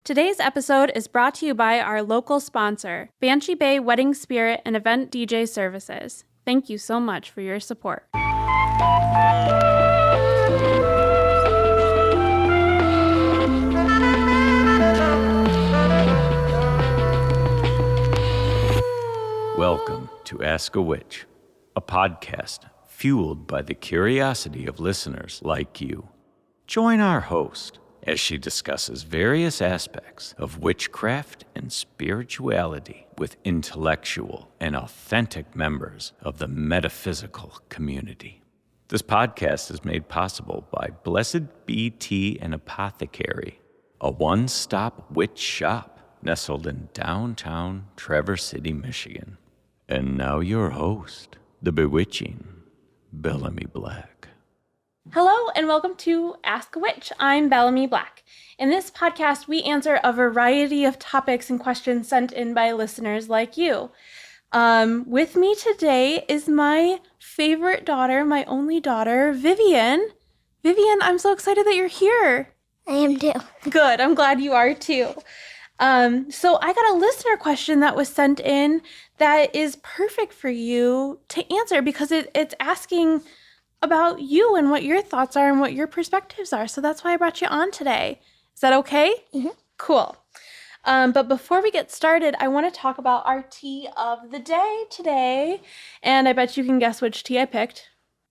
Today's episode is brought to you by our local sponsor, Banshee Bay Wedding Spirit and Event DJ Services. Thank you so much for your support. Welcome to Ask a Witch, a podcast fueled by the curiosity of listeners like you. Join our host as she discusses various aspects of witchcraft and spirituality with intellectual and authentic members of the metaphysical community. This podcast is made possible by Blessed Bee Tea and Apothecary, a one-stop witch shop nestled in downtown Traverse City, Michigan. And now your host, the bewitching Bellamy Black. Hello and welcome to Ask a Witch. I'm Bellamy Black. In this podcast, we answer a variety of topics and questions sent in by listeners like you. With me today is my favorite daughter, my only daughter, Vivian. Vivian, I'm so excited that you're here. I am too. Good, I'm glad you are too. So I got a listener question that was sent in that is perfect for you to answer because it's asking about you and what your thoughts are and what your perspectives are. So that's why I brought you on today. Is that okay? Mm-hmm. Cool. But before we get started, I want to talk about our tea of the day today. And I bet you can guess which tea I picked.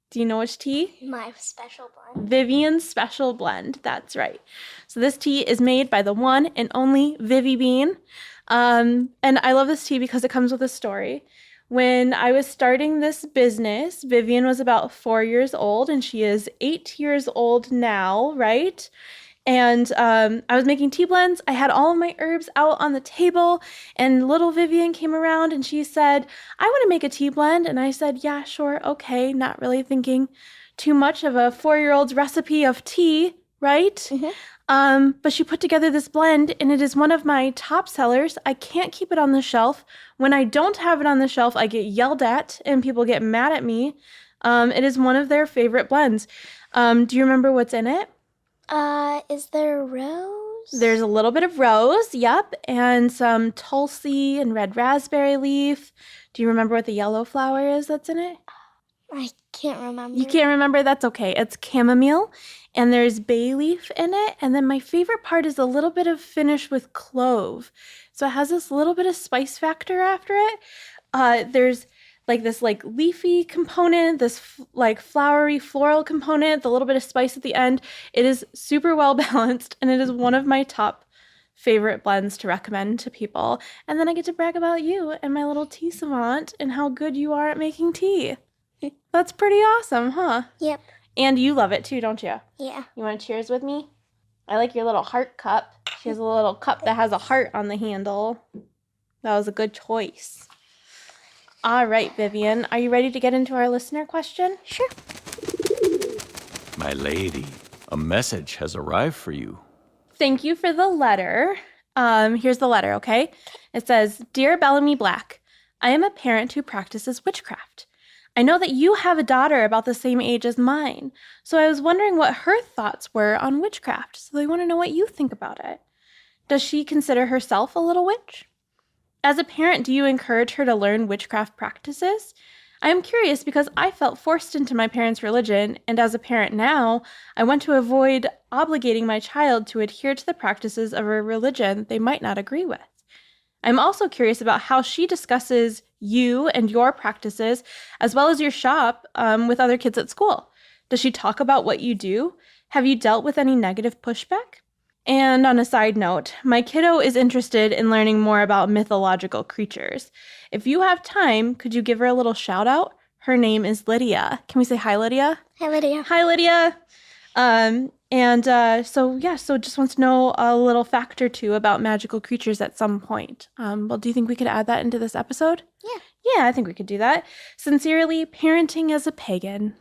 Do you know which tea? My special blend. Vivian's Special Blend. That's right. So this tea is made by the one and only Vivi Bean. And I love this tea because it comes with a story. When I was starting this business, Vivian was about 4 years old, and she is 8 years old now, right? And I was making tea blends. I had all of my herbs out on the table, and little Vivian came around, and she said, I want to make a tea blend. And I said, yeah, sure, okay, not really thinking too much of a 4-year-old's recipe of tea, right? Mm-hmm. But she put together this blend, and it is one of my top sellers. I can't keep it on the shelf. When I don't have it on the shelf, I get yelled at, and people get mad at me. It is one of their favorite blends. Do you remember what's in it? Is there rose? There's a little bit of rose, yep, and some tulsi and red raspberry leaf. Do you remember what the yellow flower is that's in it? I can't remember. You can't remember? That's okay. It's chamomile, and there's bay leaf in it. And then my favorite part is a little bit of finish with clove. So it has this little bit of spice factor after it. There's this leafy component, this flowery floral component, the little bit of spice at the end. It is super well balanced, and it is one of my top favorite blends to recommend to people. And then I get to brag about you and my little tea savant and how good you are at making tea. That's pretty awesome, huh? Yep. And you love it too, don't you? Yeah. You want to cheers with me? I like your little heart cup. She has a little cup that has a heart on the handle. That was a good choice. All right, Vivian, are you ready to get into our listener question? Sure. My lady, a message has arrived for you. Thank you for the letter. Here's the letter, okay? It says, Dear Bellamy Black, I am a parent who practices witchcraft. I know that you have a daughter about the same age as mine, so I was wondering what her thoughts were on witchcraft, so they want to know what you think about it. Does she consider herself a little witch? As a parent, do you encourage her to learn witchcraft practices? I am curious because I felt forced into my parents' religion, and as a parent now, I want to avoid obligating my child to adhere to the practices of a religion they might not agree with. I'm also curious about how she discusses you and your practices, as well as your shop, with other kids at school. Does she talk about what you do? Have you dealt with any negative pushback? And on a side note, my kiddo is interested in learning more about mythological creatures. If you have time, could you give her a little shout out? Her name is Lydia. Can we say hi, Lydia? Hi, Lydia. Hi, Lydia. So just wants to know a little fact or two about magical creatures at some point. Well, do you think we could add that into this episode? Yeah. Yeah, I think we could do that. Sincerely, parenting as a pagan.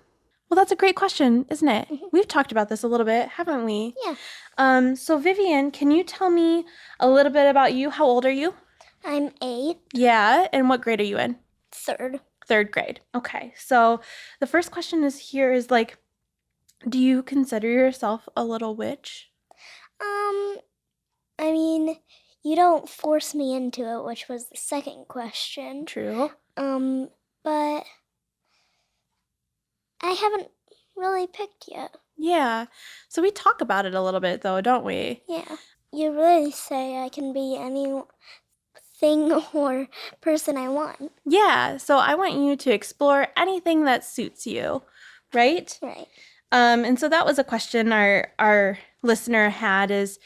Well, that's a great question, isn't it? Mm-hmm. We've talked about this a little bit, haven't we? Yeah. So Vivian, can you tell me a little bit about you? How old are you? I'm 8. Yeah, and what grade are you in? 3rd. 3rd grade. Okay, so the first question is, do you consider yourself a little witch? I mean, you don't force me into it, which was the second question. True. But I haven't really picked yet. Yeah. So we talk about it a little bit, though, don't we? Yeah. You really say I can be any thing or person I want. Yeah. So I want you to explore anything that suits you, right? Right. And so that was a question our listener had is,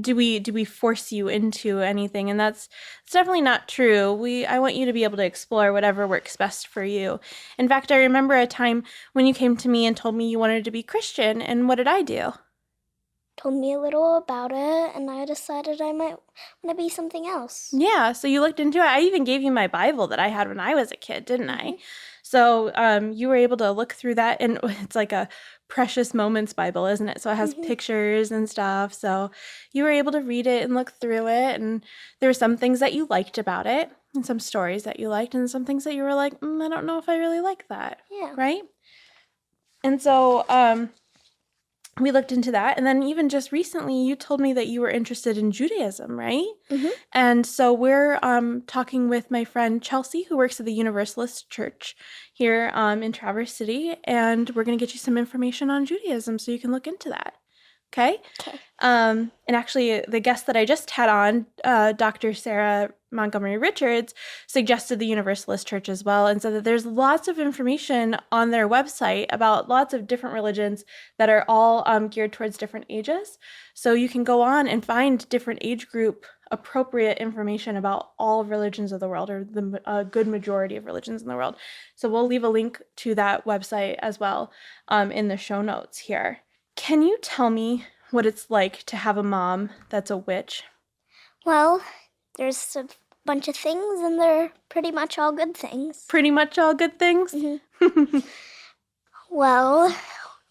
do we force you into anything? And that's definitely not true. I want you to be able to explore whatever works best for you. In fact, I remember a time when you came to me and told me you wanted to be Christian, and what did I do? Told me a little about it, and I decided I might want to be something else. Yeah, so you looked into it. I even gave you my Bible that I had when I was a kid, didn't I? So you were able to look through that, and it's like a Precious Moments Bible, isn't it? So it has pictures and stuff. So you were able to read it and look through it, and there were some things that you liked about it, and some stories that you liked, and some things that you were like, I don't know if I really like that. Yeah. Right? And so we looked into that. And then even just recently, you told me that you were interested in Judaism, right? And so we're talking with my friend Chelsea, who works at the Universalist Church here in Traverse City. And we're going to get you some information on Judaism so you can look into that. Okay? Okay. And actually, the guest that I just had on, Dr. Sarah Montgomery Richards, suggested the Universalist Church as well, and said that there's lots of information on their website about lots of different religions that are all geared towards different ages. So you can go on and find different age group appropriate information about all religions of the world, or the good majority of religions in the world. So we'll leave a link to that website as well in the show notes here. Can you tell me what it's like to have a mom that's a witch? Well, there's a bunch of things, and they're pretty much all good things. Pretty much all good things? Well,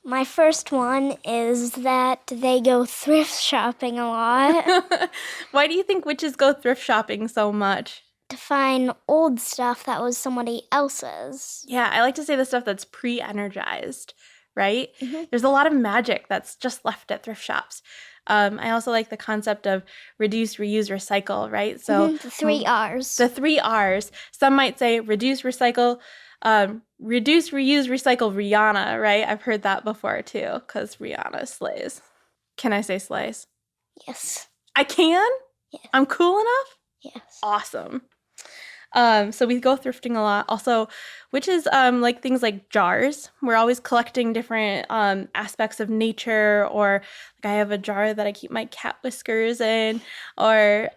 my first one is that they go thrift shopping a lot Why do you think witches go thrift shopping so much? to find old stuff that was somebody else's. Yeah, I like to say the stuff that's pre-energized, right? There's a lot of magic that's just left at thrift shops. I also like the concept of reduce, reuse, recycle, right? So The 3 R's. the 3 R's. Some might say reduce, recycle, reduce, reuse, recycle Rihanna, right? I've heard that before too, because Rihanna slays. Can I say slays? Yes. I can? Yes. I'm cool enough? Yes. Awesome. So we go thrifting a lot. Also, witches like things like jars. We're always collecting different aspects of nature, or like I have a jar that I keep my cat whiskers in, or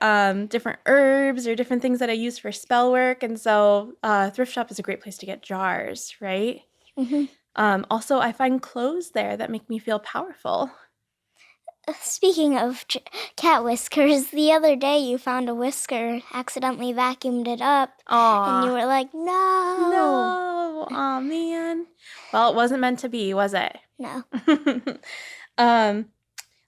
different herbs or different things that I use for spell work. And so thrift shop is a great place to get jars, right? Also, I find clothes there that make me feel powerful. Speaking of cat whiskers, the other day you found a whisker, accidentally vacuumed it up, and you Aw. were like, no. No. Aw, man. Well, it wasn't meant to be, was it? No.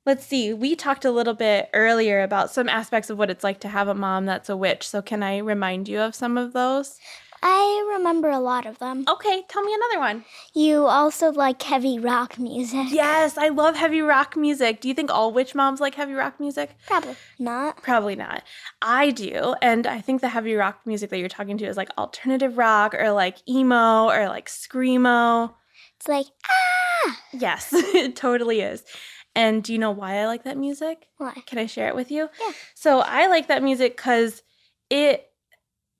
Let's see. We talked a little bit earlier about some aspects of what it's like to have a mom that's a witch. So can I remind you of some of those? I remember a lot of them. Okay, tell me another one. You also like heavy rock music. Yes, I love heavy rock music. Do you think all witch moms like heavy rock music? Probably not. Probably not. I do. And I think the heavy rock music that you're talking to is like alternative rock, or like emo, or like screamo. It's like, ah! Yes, it totally is. And do you know why I like that music? Why? Can I share it with you? Yeah. So I like that music because it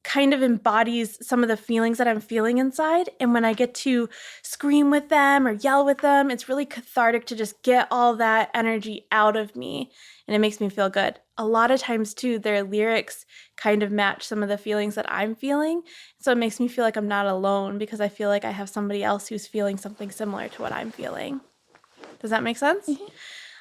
kind of embodies some of the feelings that I'm feeling inside. And when I get to scream with them or yell with them, it's really cathartic to just get all that energy out of me. And it makes me feel good. A lot of times, too, their lyrics kind of match some of the feelings that I'm feeling. So it makes me feel like I'm not alone, because I feel like I have somebody else who's feeling something similar to what I'm feeling. Does that make sense?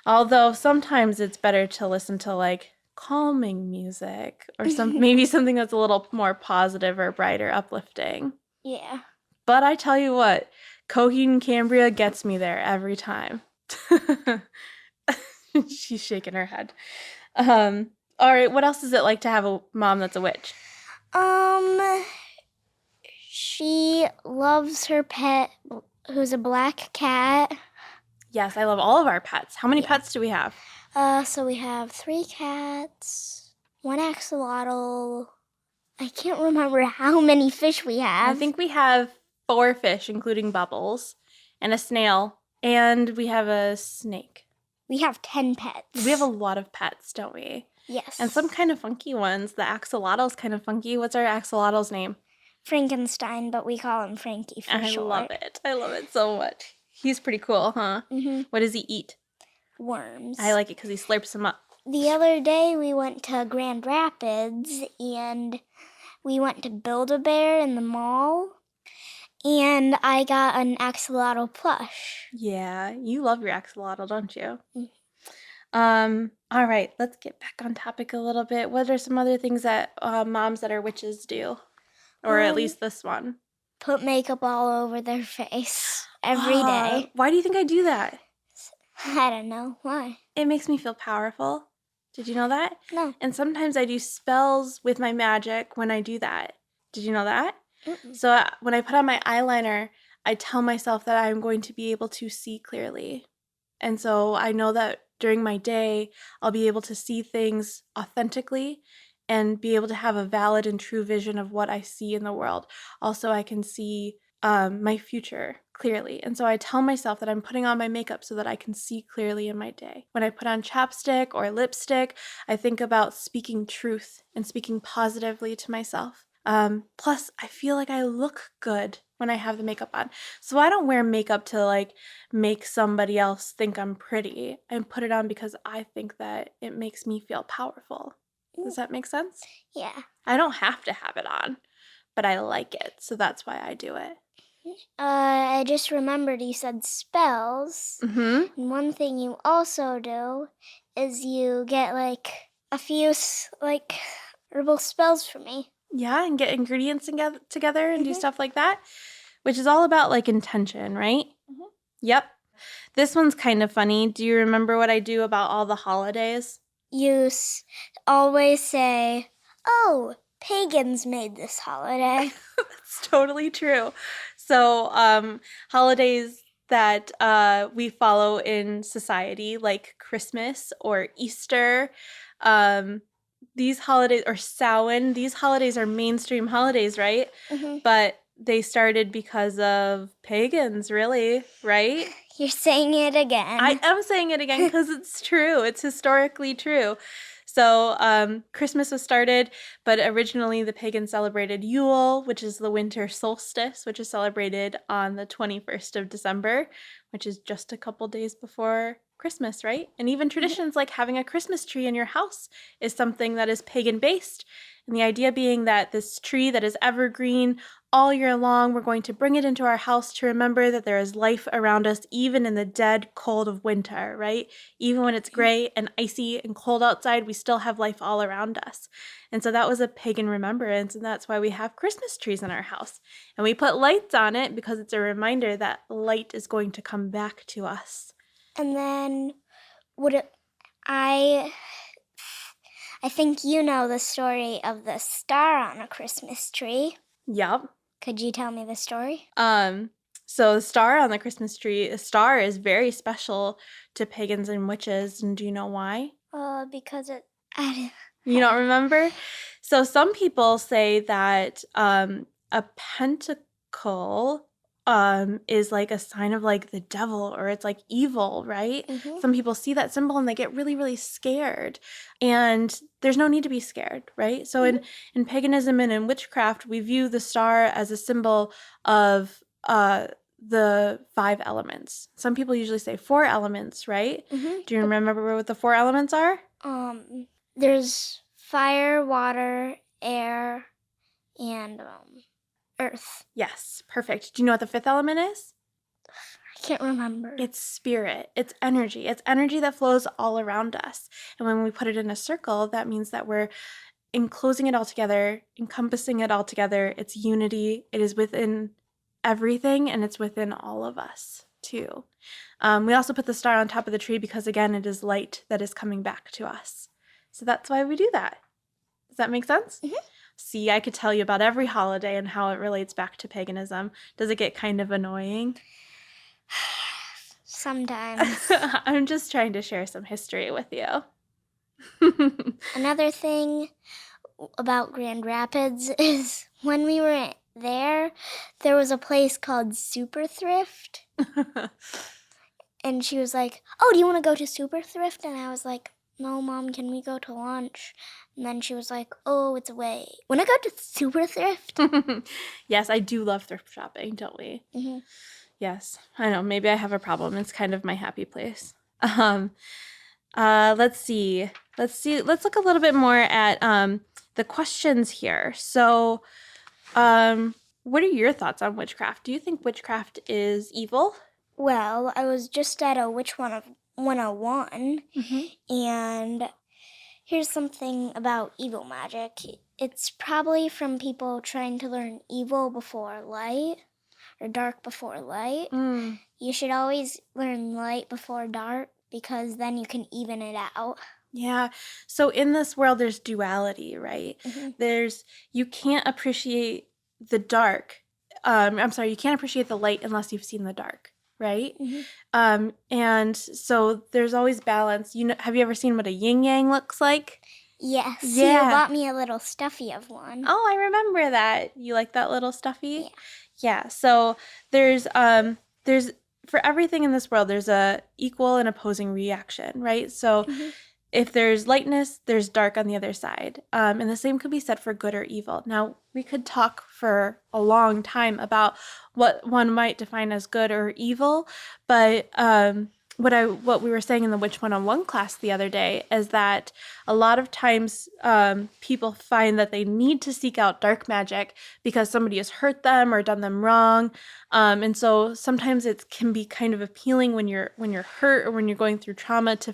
Although sometimes it's better to listen to like calming music, or maybe something that's a little more positive or brighter, uplifting. Yeah. But I tell you what, Coheed and Cambria gets me there every time. She's shaking her head. All right, what else is it like to have a mom that's a witch? She loves her pet, who's a black cat. Yes, I love all of our pets. How many pets do we have? So we have 3 cats, 1 axolotl. I can't remember how many fish we have. I think we have 4 fish, including Bubbles, and a snail, and we have a snake. We have 10 pets. We have a lot of pets, don't we? Yes. And some kind of funky ones. The axolotl's kind of funky. What's our axolotl's name? Frankenstein, but we call him Frankie for short. I love it. I love it so much. He's pretty cool, huh? Mm-hmm. What does he eat? Worms. I like it because he slurps them up. The other day we went to Grand Rapids and we went to Build-A-Bear in the mall. And I got an axolotl plush. Yeah, you love your axolotl, don't you? Mm. All right, let's get back on topic a little bit. What are some other things that moms that are witches do? Or at least this one. Put makeup all over their face every day. Why do you think I do that? I don't know. Why? It makes me feel powerful. Did you know that? No. And sometimes I do spells with my magic when I do that. Did you know that? Mm-mm. So when I put on my eyeliner, I tell myself that I'm going to be able to see clearly. And so I know that during my day, I'll be able to see things authentically and be able to have a valid and true vision of what I see in the world. Also, I can see my future clearly. And so I tell myself that I'm putting on my makeup so that I can see clearly in my day. When I put on chapstick or lipstick, I think about speaking truth and speaking positively to myself. Plus, I feel like I look good when I have the makeup on. So I don't wear makeup to like make somebody else think I'm pretty. I put it on because I think that it makes me feel powerful. Does that make sense? Yeah. I don't have to have it on, but I like it. So that's why I do it. I just remembered you said spells. Mm-hmm. And one thing you also do is you get like a few like herbal spells for me. Yeah, and get ingredients together and do stuff like that, which is all about like intention, right? Mm-hmm. Yep. This one's kind of funny. Do you remember what I do about all the holidays? You always say, "Oh, pagans made this holiday." That's totally true. So holidays that we follow in society, like Christmas or Easter, these holidays, or Samhain, these holidays are mainstream holidays, right? Mm-hmm. But they started because of pagans, really, right? You're saying it again. I am saying it again because it's true. It's historically true. So Christmas was started, but originally the pagans celebrated Yule, which is the winter solstice, which is celebrated on the 21st of December, which is just a couple days before Christmas, right? And even traditions like having a Christmas tree in your house is something that is pagan-based. And the idea being that this tree that is evergreen all year long, we're going to bring it into our house to remember that there is life around us, even in the dead cold of winter, right? Even when it's gray and icy and cold outside, we still have life all around us. And so that was a pagan remembrance, and that's why we have Christmas trees in our house. And we put lights on it because it's a reminder that light is going to come back to us. And then I think you know the story of the star on a Christmas tree. Yep. Could you tell me the story? So the star on the Christmas tree, a star is very special to pagans and witches. And do you know why? Because You don't remember? So some people say that a pentacle is like a sign of like the devil, or it's like evil, right? Mm-hmm. Some people see that symbol and they get really, really scared. And there's no need to be scared, right? So in paganism and in witchcraft, we view the star as a symbol of the 5 elements. Some people usually say 4 elements, right? Mm-hmm. Do you remember what the 4 elements are? There's fire, water, air, and earth. Yes, perfect. Do you know what the 5th element is? I can't remember. It's spirit. It's energy. It's energy that flows all around us. And when we put it in a circle, that means that we're enclosing it all together, encompassing it all together. It's unity. It is within everything, and it's within all of us too. We also put the star on top of the tree because, again, it is light that is coming back to us. So that's why we do that. Does that make sense? Mm-hmm. See, I could tell you about every holiday and how it relates back to paganism. Does it get kind of annoying? Sometimes. I'm just trying to share some history with you. Another thing about Grand Rapids is when we were there was a place called Super Thrift. And she was like, "Oh, do you want to go to Super Thrift?" And I was like, "No, Mom, can we go to lunch?" And then she was like, "Oh, it's away. Want to go to Super Thrift?" Yes, I do love thrift shopping, don't we? Mm-hmm. Yes, I know. Maybe I have a problem. It's kind of my happy place. Let's see. Let's look a little bit more at the questions here. So, what are your thoughts on witchcraft? Do you think witchcraft is evil? Well, I was just at a Witch 101, Mm-hmm. and here's something about evil magic. It's probably from people trying to learn evil before light, or dark before light. Mm. You should always learn light before dark, because then you can even it out. Yeah. So in this world, there's duality, right? Mm-hmm. You can't appreciate the dark. You can't appreciate the light unless you've seen the dark, right? Mm-hmm. And so there's always balance. Have you ever seen what a yin yang looks like? Yes. Yeah. You bought me a little stuffy of one. Oh, I remember that. You like that little stuffy? Yeah. Yeah. So there's for everything in this world, there's a equal and opposing reaction, right? So if there's lightness, there's dark on the other side. And the same could be said for good or evil. Now, we could talk for a long time about what one might define as good or evil, but what we were saying in the Witch 101 class the other day is that a lot of times people find that they need to seek out dark magic because somebody has hurt them or done them wrong. And so sometimes it can be kind of appealing when you're hurt or when you're going through trauma to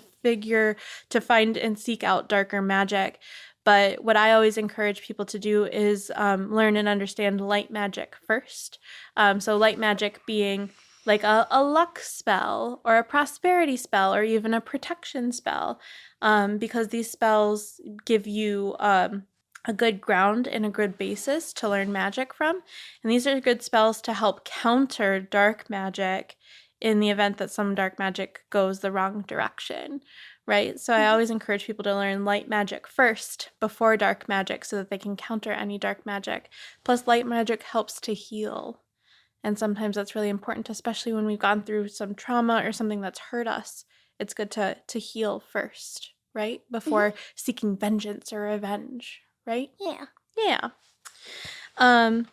find and seek out darker magic. But what I always encourage people to do is learn and understand light magic first. So light magic being like a luck spell or a prosperity spell or even a protection spell, because these spells give you a good ground and a good basis to learn magic from. And these are good spells to help counter dark magic in the event that some dark magic goes the wrong direction, right? So I always encourage people to learn light magic first before dark magic so that they can counter any dark magic. Plus, light magic helps to heal. And sometimes that's really important, especially when we've gone through some trauma or something that's hurt us. It's good to heal first, right? Before seeking vengeance or revenge, right? Yeah. Yeah.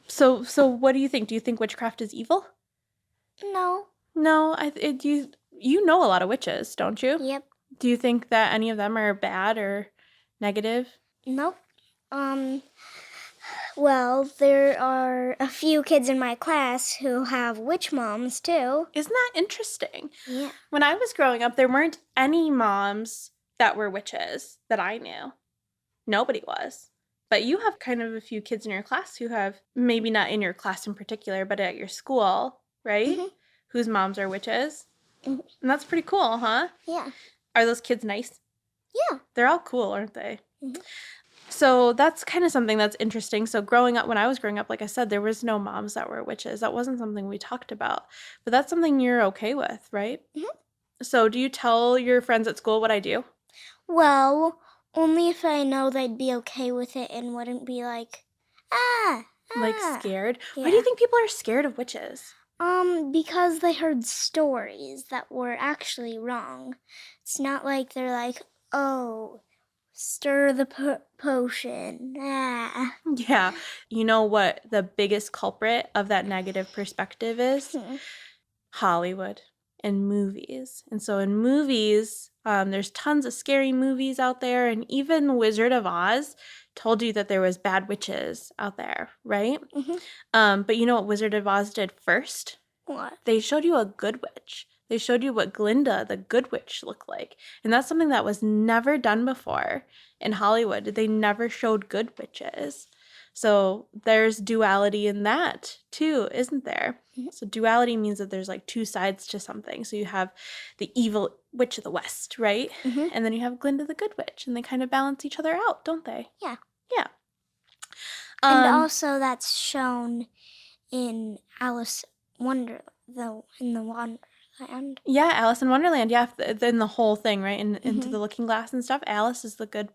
So what do you think? Do you think witchcraft is evil? No. No, you know a lot of witches, don't you? Yep. Do you think that any of them are bad or negative? Nope. Well, there are a few kids in my class who have witch moms, too. Isn't that interesting? Yeah. When I was growing up, there weren't any moms that were witches that I knew. Nobody was. But you have kind of a few kids in your class who have, maybe not in your class in particular, but at your school, right? Whose moms are witches. And that's pretty cool, huh? Yeah. Are those kids nice? Yeah. They're all cool, aren't they? So that's kind of something that's interesting. So when I was growing up, like I said, there was no moms that were witches. That wasn't something we talked about. But that's something you're okay with, right? So do you tell your friends at school what I do? Well, only if I know they'd be okay with it and wouldn't be like, Like scared? Yeah. Why do you think people are scared of witches? Because they heard stories that were actually wrong. It's not like they're like, oh, stir the potion. Yeah. You know what the biggest culprit of that negative perspective is? Hollywood and movies. And so in movies, there's tons of scary movies out there. And even Wizard of Oz told you that there was bad witches out there, right? But you know what Wizard of Oz did first? What? They showed you a good witch. They showed you what Glinda, the good witch, looked like. And that's something that was never done before in Hollywood. They never showed good witches. So there's duality in that too, isn't there? So duality means that there's like two sides to something. So you have the evil witch of the West, right? And then you have Glinda the good witch, and they kind of balance each other out, don't they? Yeah. Yeah. And also that's shown in Alice in the Wonderland. Land. Yeah, Alice in Wonderland. Yeah, then the whole thing, right? Into the Looking Glass and stuff. Alice is the good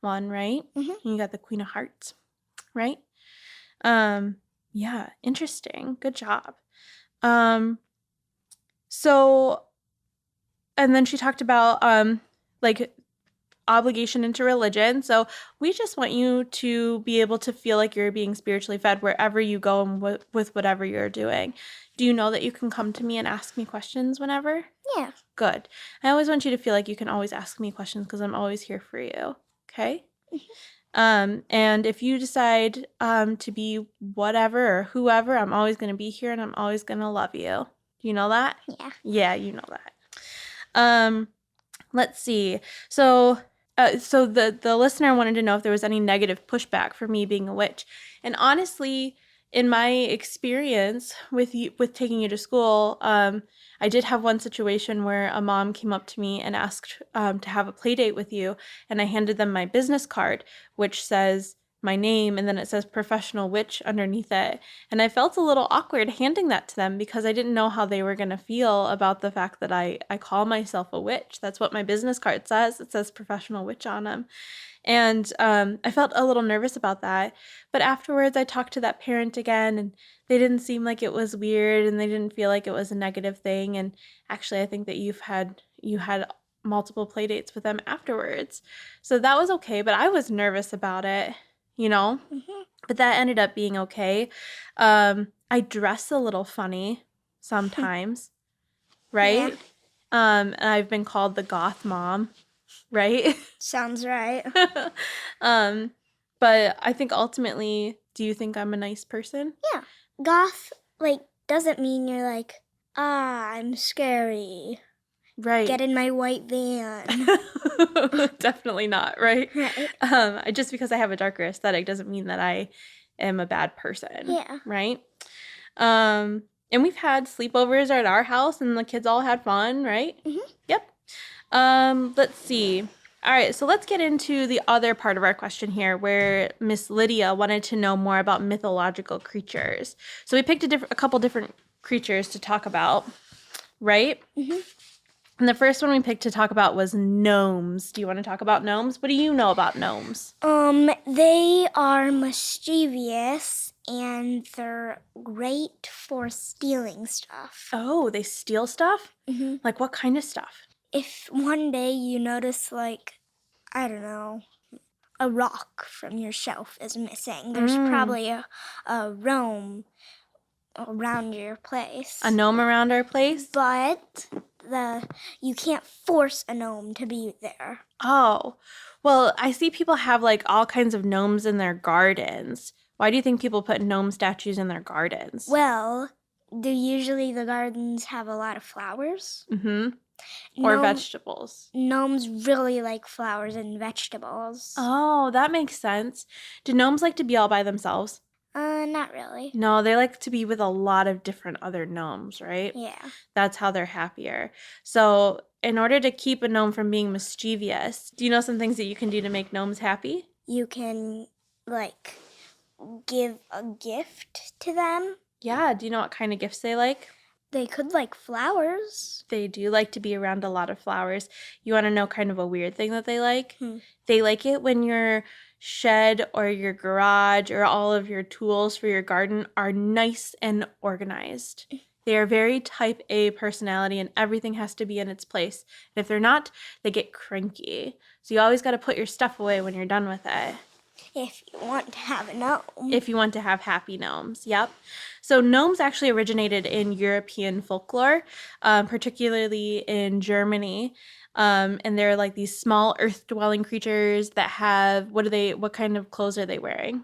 one, right? Mhm. And you got the Queen of Hearts, right? Yeah, interesting. Good job. So, and then she talked about like obligation into religion. So we just want you to be able to feel like you're being spiritually fed wherever you go and with whatever you're doing. Do you know that you can come to me and ask me questions whenever? Yeah. Good. I always want you to feel like you can always ask me questions because I'm always here for you. Okay? And if you decide to be whatever or whoever, I'm always going to be here and I'm always going to love you. Do you know that? Yeah. Yeah, you know that. Let's see. So the listener wanted to know if there was any negative pushback for me being a witch. And honestly, in my experience with taking you to school, I did have one situation where a mom came up to me and asked to have a play date with you, and I handed them my business card, which says my name and then it says professional witch underneath it. And I felt a little awkward handing that to them because I didn't know how they were going to feel about the fact that I call myself a witch. That's what my business card says. It says professional witch on them. And I felt a little nervous about that. But afterwards, I talked to that parent again, and they didn't seem like it was weird, and they didn't feel like it was a negative thing. And actually, I think that you had multiple play dates with them afterwards. So that was okay, but I was nervous about it, you know? Mhm. But that ended up being okay. I dress a little funny sometimes, right? And I've been called the goth mom, right? Sounds right. But I think ultimately, do you think I'm a nice person? Yeah. Goth, doesn't mean you're like, I'm scary. Right. Get in my white van. Definitely not, right? Right. Just because I have a darker aesthetic doesn't mean that I am a bad person. Yeah. Right? And we've had sleepovers at our house and the kids all had fun, right? Mhm. Yep. Let's see. All right, so let's get into the other part of our question here where Miss Lydia wanted to know more about mythological creatures. So we picked a couple different creatures to talk about, right? Mhm. And the first one we picked to talk about was gnomes. Do you want to talk about gnomes? What do you know about gnomes? They are mischievous and they're great for stealing stuff. Oh, they steal stuff? Mhm. Like what kind of stuff? If one day you notice, I don't know, a rock from your shelf is missing, there's probably a gnome around your place. A gnome around our place? But you can't force a gnome to be there. Oh, well, I see people have like all kinds of gnomes in their gardens. Why do you think people put gnome statues in their gardens? Well, do usually the gardens have a lot of flowers? Mm-hmm. Or Gnome- vegetables. Gnomes really like flowers and vegetables. Oh, that makes sense. Do gnomes like to be all by themselves? Not really. No, they like to be with a lot of different other gnomes, right? Yeah. That's how they're happier. So, in order to keep a gnome from being mischievous, do you know some things that you can do to make gnomes happy? You can, give a gift to them. Yeah, do you know what kind of gifts they like? They could like flowers. They do like to be around a lot of flowers. You want to know kind of a weird thing that they like? Hmm. They like it when your shed or your garage or all of your tools for your garden are nice and organized. They are very type A personality and everything has to be in its place. And if they're not, they get cranky. So you always got to put your stuff away when you're done with it. If you want to have a gnome. If you want to have happy gnomes, yep. So gnomes actually originated in European folklore, particularly in Germany. And they're like these small earth-dwelling creatures that have, what kind of clothes are they wearing?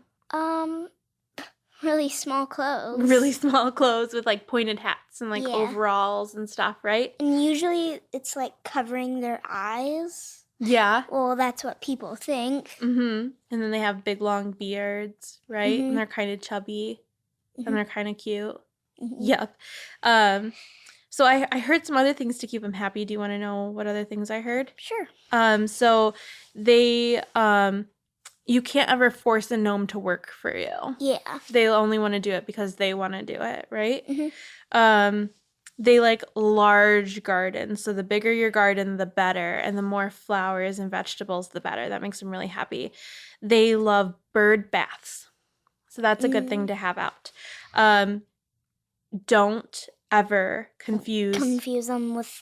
Really small clothes. Really small clothes with like pointed hats and like Yeah. overalls and stuff, right? And usually it's like covering their eyes. Yeah. Well, that's what people think. Mm-hmm. And then they have big long beards, right? Mhm. And they're kind of chubby Mhm. and they're kind of cute. Mhm. Yep. So I heard some other things to keep them happy. Do you want to know what other things I heard? Sure. So they you can't ever force a gnome to work for you. Yeah. They only want to do it because they want to do it, right? Mhm. They like large gardens. So the bigger your garden, the better. And the more flowers and vegetables, the better. That makes them really happy. They love bird baths. So that's a good thing to have out. Don't ever Confuse them with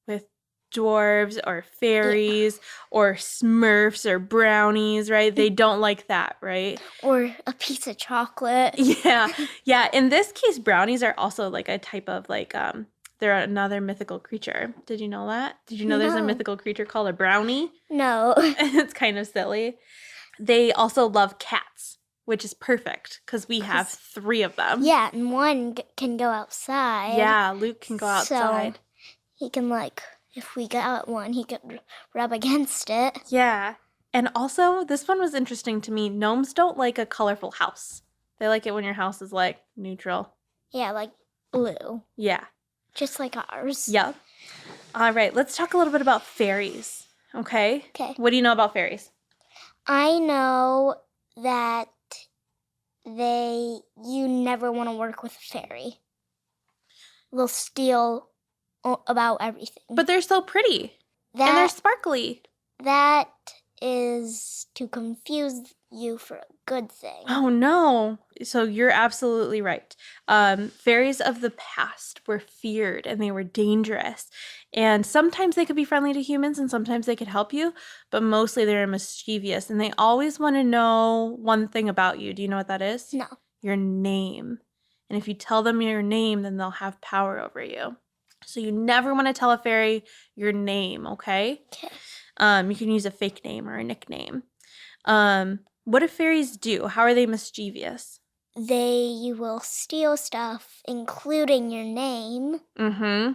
with dwarves or fairies or smurfs or brownies, right? They don't like that, right? or a piece of chocolate. Yeah. Yeah. In this case, brownies are also like a type of like they're another mythical creature. Did you know that? Did you know there's a No. mythical creature called a brownie? No. It's kind of silly. They also love cats, which is perfect because we have 3 of them. Yeah, and one can go outside. Yeah, Luke can go outside. So he can if we got one, he could rub against it. Yeah. And also, this one was interesting to me. Gnomes don't like a colorful house. They like it when your house is like neutral. Yeah, like blue. Yeah. Just like ours. Yep. All right, let's talk a little bit about fairies. Okay? Okay. What do you know about fairies? I know that you never want to work with a fairy. They'll steal about everything. But they're so pretty. And they're sparkly. That is to confuse you for a good thing. Oh, no. So you're absolutely right. Fairies of the past were feared and they were dangerous. And sometimes they could be friendly to humans and sometimes they could help you, but mostly they're mischievous. And they always want to know one thing about you. Do you know what that is? No. Your name. And if you tell them your name, then they'll have power over you. So you never want to tell a fairy your name, okay? Okay. You can use a fake name or a nickname. What do fairies do? How are they mischievous? They will steal stuff, including your name. Mm-hmm.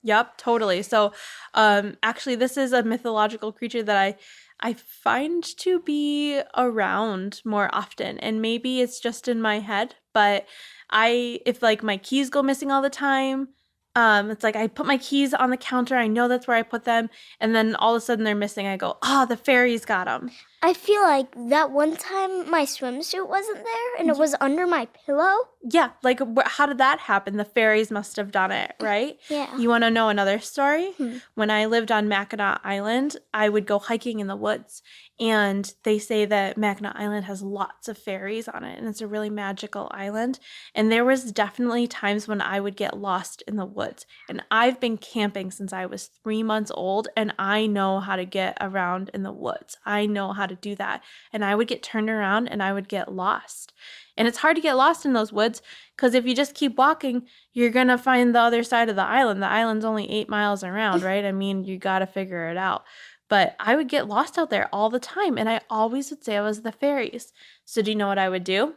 Yep, totally. So, actually, this is a mythological creature that I find to be around more often, and maybe it's just in my head. But if like my keys go missing all the time, it's like I put my keys on the counter. I know that's where I put them, and then all of a sudden they're missing. I go, the fairies got them. I feel like that one time my swimsuit wasn't there and it was under my pillow. Yeah, like how did that happen? The fairies must have done it, right? Yeah. You want to know another story? When I lived on Mackinac Island, I would go hiking in the woods, and they say that Mackinac Island has lots of fairies on it, and it's a really magical island. And there was definitely times when I would get lost in the woods. And I've been camping since I was 3 months old, and I know how to get around in the woods. I know how to do that. And I would get turned around and I would get lost. And it's hard to get lost in those woods because if you just keep walking, you're going to find the other side of the island. The island's only 8 miles around, right? I mean, you got to figure it out. But I would get lost out there all the time, and I always would say I was the fairies. So do you know what I would do?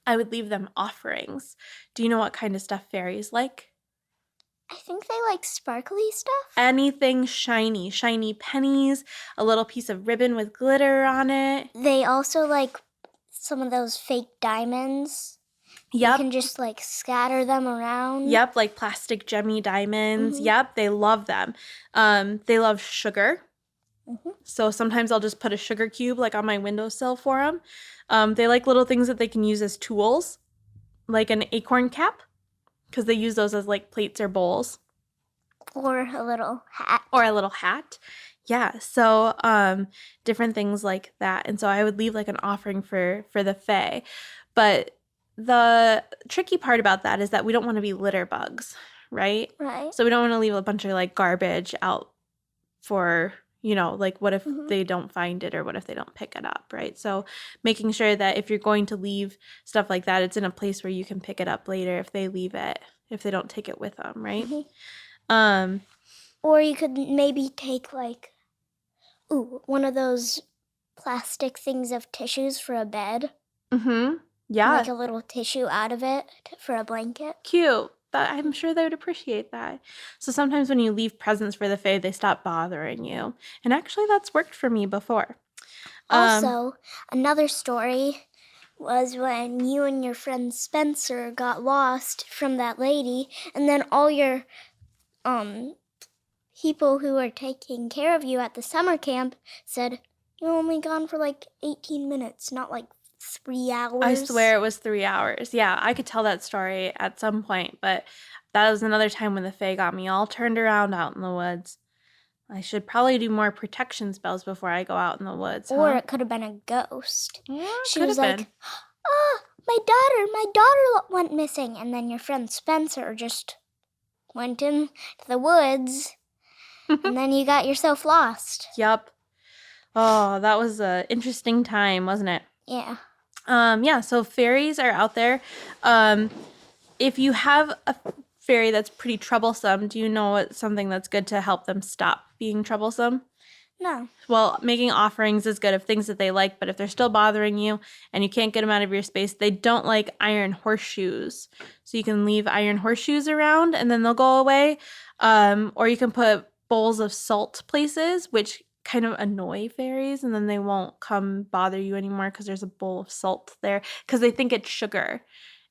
I would leave them offerings. Do you know what kind of stuff fairies like? I think they like sparkly stuff. Anything shiny. Shiny pennies, a little piece of ribbon with glitter on it. They also like some of those fake diamonds. Yep. You can just like scatter them around. Yep, like plastic gemmy diamonds. Yep, they love them. They love sugar. So sometimes I'll just put a sugar cube like on my windowsill for them. They like little things that they can use as tools, like an acorn cap, because they use those as like plates or bowls. Or a little hat. Or a little hat. Yeah, so different things like that. And so I would leave like an offering for the fae. But the tricky part about that is that we don't want to be litter bugs, right? Right. So we don't want to leave a bunch of like garbage out for, like what if they don't find it or what if they don't pick it up, right? So making sure that if you're going to leave stuff like that, it's in a place where you can pick it up later if they leave it, if they don't take it with them, right? Or you could maybe take one of those plastic things of tissues for a bed. Yeah. Like a little tissue out of it for a blanket. Cute. I'm sure they would appreciate that. So sometimes when you leave presents for the fae, they stop bothering you. And actually, that's worked for me before. Also, another story was when you and your friend Spencer got lost from that lady, and then all your people who were taking care of you at the summer camp said, you're only gone for 18 minutes, not 3 hours. I swear it was 3 hours. Yeah, I could tell that story at some point, but that was another time when the Fae got me all turned around out in the woods. I should probably do more protection spells before I go out in the woods, Or huh? it could have been a ghost. Yeah, She could was have like, been. oh, my daughter went missing. And then your friend Spencer just went into the woods, and then you got yourself lost. Yep. Oh, that was an interesting time, wasn't it? Yeah. Yeah, so fairies are out there. If you have a fairy that's pretty troublesome, do you know what's something that's good to help them stop being troublesome? No. Well, making offerings is good of things that they like, but if they're still bothering you and you can't get them out of your space, they don't like iron horseshoes. So you can leave iron horseshoes around and then they'll go away. Or you can put bowls of salt places, which kind of annoy fairies, and then they won't come bother you anymore because there's a bowl of salt there because they think it's sugar.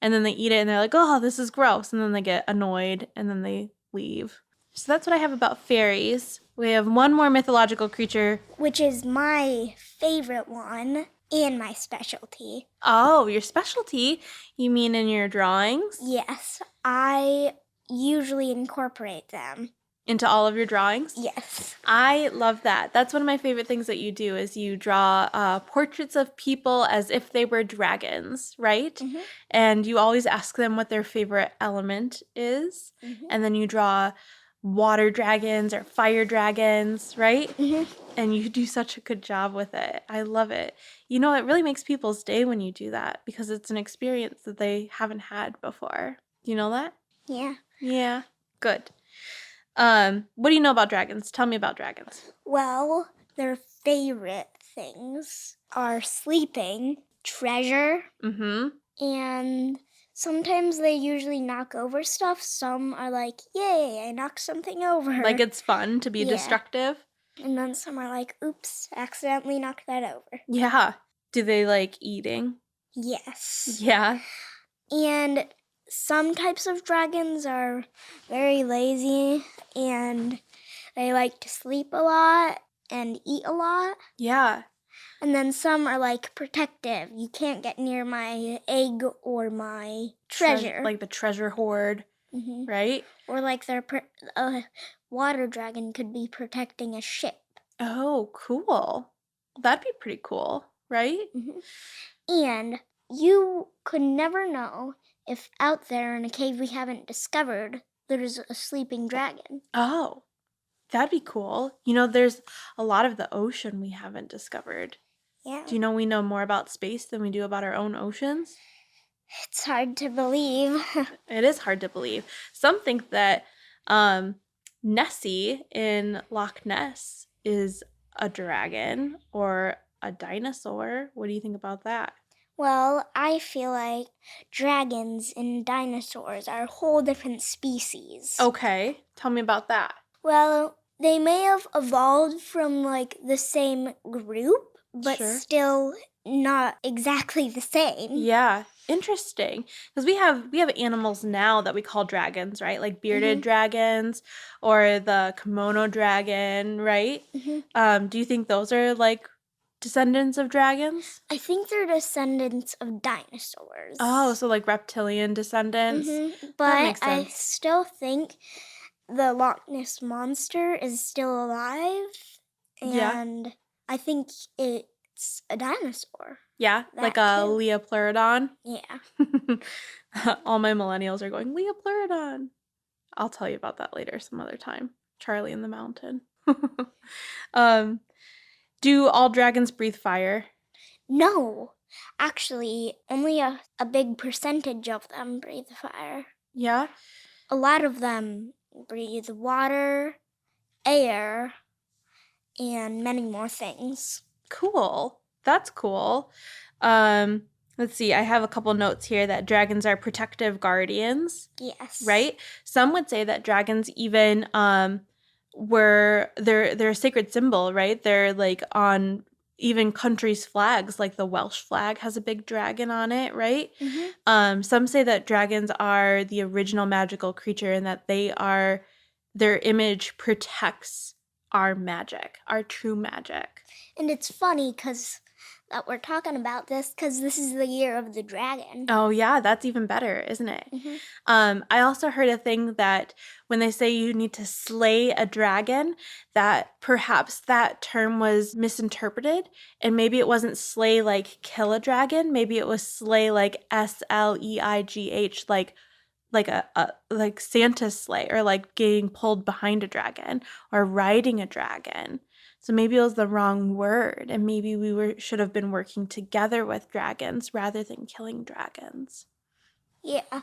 And then they eat it and they're like, oh, this is gross. And then they get annoyed and then they leave. So that's what I have about fairies. We have one more mythological creature. Which is my favorite one and my specialty. Oh, your specialty? You mean in your drawings? Yes, I usually incorporate them. Into all of your drawings? Yes. I love that. That's one of my favorite things that you do is you draw portraits of people as if they were dragons, right? Mm-hmm. And you always ask them what their favorite element is. Mm-hmm. And then you draw water dragons or fire dragons, right? Mm-hmm. And you do such a good job with it. I love it. You know, it really makes people's day when you do that because it's an experience that they haven't had before. Do you know that? Yeah. Yeah. Good. What do you know about dragons? Tell me about dragons. Well, their favorite things are sleeping, treasure, Mm-hmm. and sometimes they usually knock over stuff. Some are like, yay, I knocked something over. Like it's fun to be Yeah. destructive. And then some are like, oops, accidentally knocked that over. Yeah. Do they like eating? Yes. Yeah. And some types of dragons are very lazy and they like to sleep a lot and eat a lot. Yeah. And then some are like protective. You can't get near my egg or my treasure. Like the treasure hoard, Mm-hmm. right? Or like a water dragon could be protecting a ship. Oh, cool. That'd be pretty cool, right? Mm-hmm. And you could never know if out there in a cave we haven't discovered there's a sleeping dragon. Oh, that'd be cool. You know, there's a lot of the ocean we haven't discovered. Yeah. Do you know we know more about space than we do about our own oceans? It's hard to believe. It is hard to believe. Some think that Nessie in Loch Ness is a dragon or a dinosaur. What do you think about that? Well, I feel like dragons and dinosaurs are a whole different species. Okay, tell me about that. Well, they may have evolved from like the same group, but Sure. still not exactly the same. Yeah, interesting. Because we have animals now that we call dragons, right? Like bearded dragons or the kimono dragon, right? Mm-hmm. Do you think those are like descendants of dragons? I think they're descendants of dinosaurs. Oh, so like reptilian descendants. Mm-hmm. But makes I sense. still think the Loch Ness monster is still alive. Yeah. And I think it's a dinosaur. Yeah, That like a too. Leopleurodon. Yeah. All my millennials are going, Leopleurodon. I'll tell you about that later some other time. Charlie in the Mountain. Do all dragons breathe fire? No. Actually, only a big percentage of them breathe fire. Yeah? A lot of them breathe water, air, and many more things. Cool. That's cool. Let's see. I have a couple notes here that dragons are protective guardians, Yes. right? Some would say that dragons even they're a sacred symbol, right? They're like on even countries' flags, like the Welsh flag has a big dragon on it, right? Mm-hmm. Some say that dragons are the original magical creature and that their image protects our magic, our true magic. And it's funny because that we're talking about this because this is the year of the dragon. Oh, yeah, that's even better, isn't it? I also heard a thing that when they say you need to slay a dragon, that perhaps that term was misinterpreted, and maybe it wasn't slay like kill a dragon, maybe it was slay like SLEIGH, like like Santa's sleigh, or like getting pulled behind a dragon or riding a dragon. So maybe it was the wrong word, and maybe should have been working together with dragons rather than killing dragons. Yeah,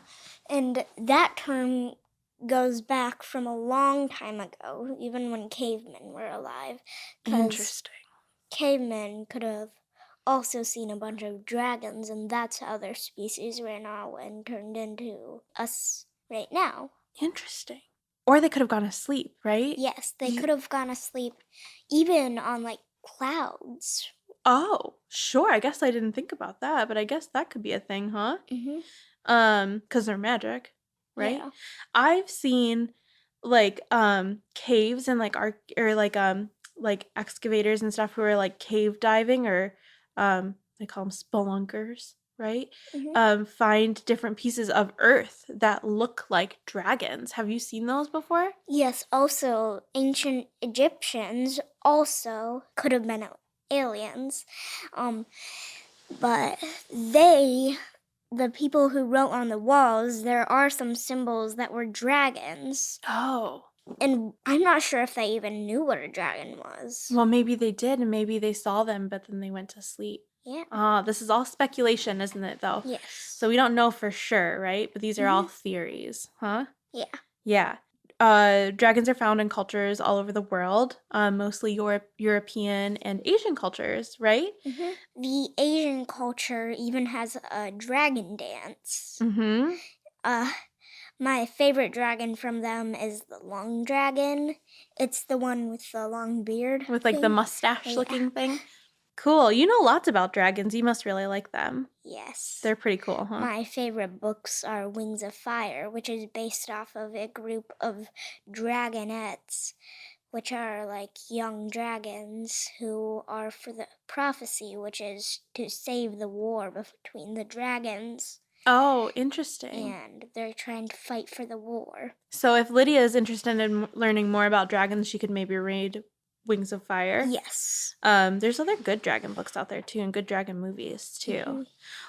and that term goes back from a long time ago, even when cavemen were alive. 'Cause Interesting. cavemen could have also seen a bunch of dragons, and that's how their species ran out and turned into us right now. Interesting. Or they could have gone to sleep, right? Yes, they could have gone asleep even on like clouds. Oh, sure. I guess I didn't think about that, but I guess that could be a thing, huh? Mm-hmm. 'Cause they're magic, right? Yeah. I've seen like caves and like excavators and stuff who are like cave diving, or they call them spelunkers, right? Mm-hmm. Find different pieces of earth that look like dragons. Have you seen those before? Yes, also ancient Egyptians also could have been aliens. But the people who wrote on the walls, there are some symbols that were dragons. Oh. And I'm not sure if they even knew what a dragon was. Well, maybe they did, and maybe they saw them, but then they went to sleep. Yeah. This is all speculation, isn't it, though? Yes. So we don't know for sure, right? But these are all theories, huh? Yeah. Yeah. Dragons are found in cultures all over the world, mostly European and Asian cultures, right? Mm-hmm. The Asian culture even has a dragon dance. Mm-hmm. My favorite dragon from them is the long dragon. It's the one with the long beard. With like the thing. mustache-looking thing. Cool. You know lots about dragons. You must really like them. Yes. They're pretty cool, huh? My favorite books are Wings of Fire, which is based off of a group of dragonettes, which are like young dragons who are for the prophecy, which is to save the war between the dragons. Oh, interesting. And they're trying to fight for the war. So if Lydia is interested in learning more about dragons, she could maybe read Wings of Fire. Yes. There's other good dragon books out there too, and good dragon movies too.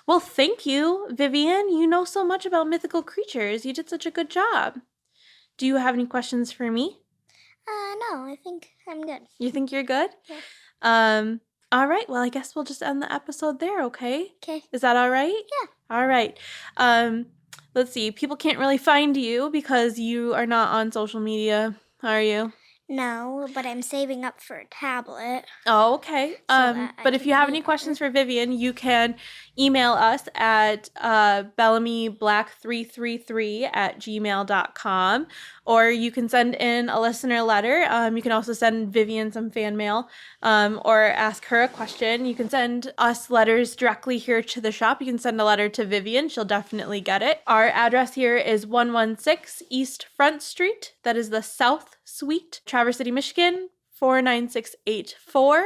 Well, thank you, Vivian. You know so much about mythical creatures. You did such a good job. Do you have any questions for me? No, I think I'm good. You think you're good? Yeah. All right. Well, I guess we'll just end the episode there, okay? Okay. Is that all right? Yeah. All right. Let's see. People can't really find you because you are not on social media, are you? No, but I'm saving up for a tablet. Oh, okay. that I But if can you have read any on questions for Vivian, you can email us at bellamyblack333@gmail.com, or you can send in a listener letter. You can also send Vivian some fan mail, or ask her a question. You can send us letters directly here to the shop. You can send a letter to Vivian. She'll definitely get it. Our address here is 116 East Front Street. That is the South Suite, Traverse City, Michigan, 49684.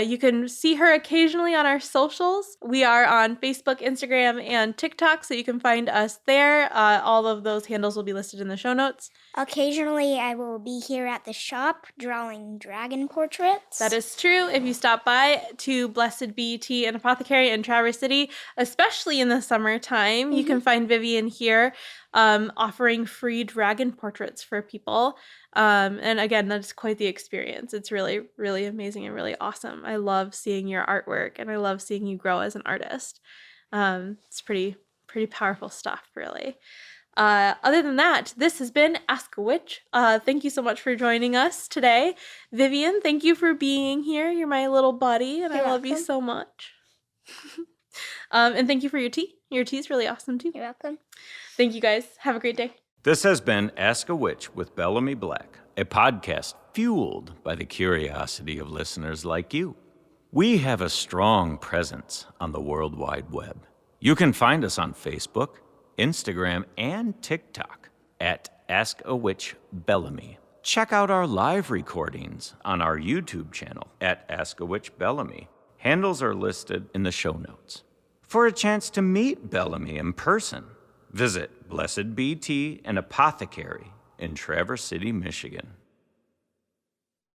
You can see her occasionally on our socials. We are on Facebook, Instagram, and TikTok, so you can find us there. All of those handles will be listed in the show notes. Occasionally, I will be here at the shop drawing dragon portraits. That is true. If you stop by to Blessed Be Tea and Apothecary in Traverse City, especially in the summertime, you can find Vivian here offering free dragon portraits for people. And again, that's quite the experience. It's really, really amazing and really awesome. I love seeing your artwork, and I love seeing you grow as an artist. It's pretty powerful stuff, really. Other than that, this has been Ask a Witch. Thank you so much for joining us today. Vivian, thank you for being here. You're my little buddy, and You're I love you welcome. so much. And thank you for your tea. Your tea is really awesome, too. You're welcome. Thank you, guys. Have a great day. This has been Ask a Witch with Bellamy Black, a podcast fueled by the curiosity of listeners like you. We have a strong presence on the World Wide Web. You can find us on Facebook, Instagram, and TikTok at Ask a Witch Bellamy. Check out our live recordings on our YouTube channel at Ask a Witch Bellamy. Handles are listed in the show notes. For a chance to meet Bellamy in person, visit Blessed Bee Tea and Apothecary in Traverse City, Michigan.